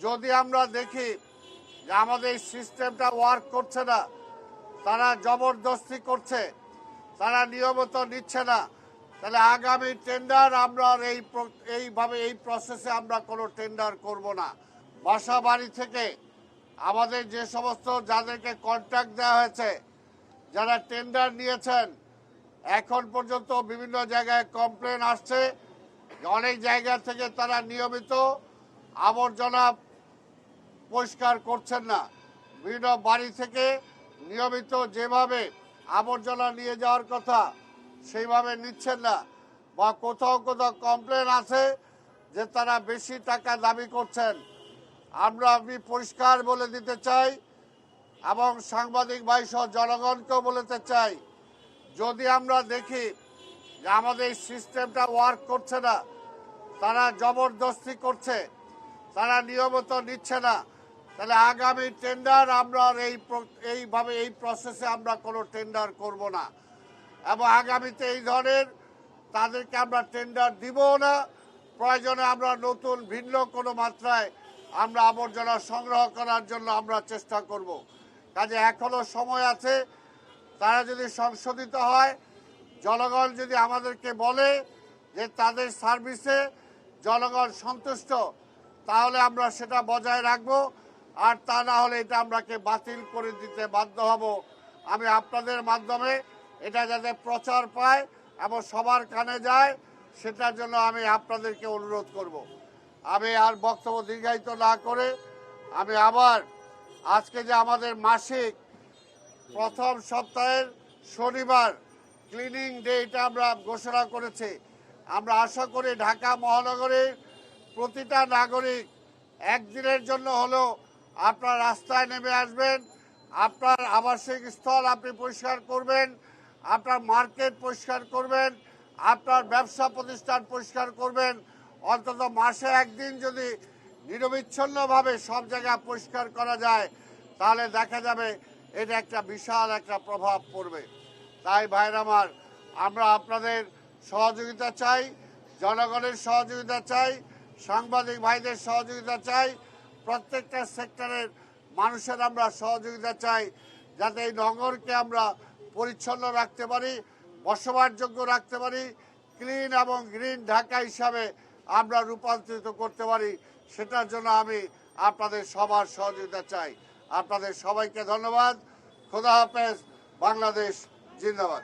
যদি আমরা দেখি যে আমাদের সিস্টেমটা ওয়ার্ক করছে না, তারা জবরদস্তি করছে, তারা নিয়মিত নিচ্ছে না, তাহলে আগামী টেন্ডার আমরা এইভাবে এই প্রসেসে আমরা কোনো টেন্ডার করব না। বাসা বাড়ি থেকে আমাদের যে সমস্ত যাদেরকে কন্ট্রাক্ট দেওয়া হয়েছে, যারা টেন্ডার নিয়েছেন, এখন পর্যন্ত বিভিন্ন জায়গায় কমপ্লেন আসছে, অনেক জায়গা থেকে তারা নিয়মিত আবর্জনা পরিষ্কার করছেন না। বিভিন্ন বাড়ি থেকে নিয়মিত যেভাবে আবর্জনা নিয়ে যাওয়ার কথা সেইভাবে নিচ্ছেন না, বা কোথাও কোথাও কমপ্লেন আছে যে তারা বেশি টাকা দাবি করছেন। আমি পরিষ্কার বলে দিতে চাই এবং সাংবাদিক ভাই সহ জনগণকেও বলতে চাই, যদি আমরা দেখি যে আমাদের সিস্টেমটা ওয়ার্ক করছে না, তারা জবরদস্তি করছে, তারা নিয়মিত নিচ্ছে না, তাহলে আগামী টেন্ডার আমরা এইভাবে এই প্রসেসে আমরা কোনো টেন্ডার করব না। এবং আগামীতে এই ধরনের তাদেরকে আমরা টেন্ডার দিব না। প্রয়োজনে আমরা নতুন ভিন্ন কোনো মাত্রায় আমরা আবর্জনা সংগ্রহ করার জন্য আমরা চেষ্টা করব। কাজে এখনো সময় আছে, তারা যদি সংশোধিত হয়, জনগণ যদি আমাদেরকে বলে যে তাদের সার্ভিসে জনগণ সন্তুষ্ট, তাহলে আমরা সেটা বজায় রাখব, আর তা না হলে এটা আমরাকে বাতিল করে দিতে বাধ্য হব। আমি আপনাদের মাধ্যমে এটা যাতে প্রচার পায় এবং সবার কানে যায়, সেটার জন্য আমি আপনাদেরকে অনুরোধ করব। আমি আর বক্তব্য দীর্ঘায়িত না করে আমি আবার আজকে যে আমাদের মাসিক প্রথম সপ্তাহের শনিবার ক্লিনিং ডে এটা আমরা ঘোষণা করেছি। আমরা আশা করি ঢাকা মহানগরীর প্রতিটা নাগরিক একদিনের জন্য হলেও আপনার রাস্তায় নেমে আসবেন, আপনার আবাসিক স্থল আপনি পরিষ্কার করবেন, আপনার মার্কেট পরিষ্কার করবেন, আপনার ব্যবসা প্রতিষ্ঠান পরিষ্কার করবেন। অন্তত মাসে একদিন যদি নিরবিচ্ছিন্নভাবে সব জায়গা পরিষ্কার করা যায়, তাহলে দেখা যাবে এটা একটা বিশাল একটা প্রভাব পড়বে। তাই ভাইরা আমার, আমরা আপনাদের সহযোগিতা চাই, জনগণের সহযোগিতা চাই, সাংবাদিক ভাইদের সহযোগিতা চাই, প্রত্যেকটা সেক্টরের মানুষের আমরা সহযোগিতা চাই, যাতে এই নগরকে আমরা পরিচ্ছন্ন রাখতে পারি, বসবাসযোগ্য রাখতে পারি, ক্লিন এবং গ্রিন ঢাকা হিসাবে আমরা রূপান্তরিত করতে পারি। সেটার জন্য আমি আপনাদের সবার সহযোগিতা চাই। আপনাদের সবাইকে ধন্যবাদ। খোদা হাফেজ। বাংলাদেশ জিন্দাবাদ।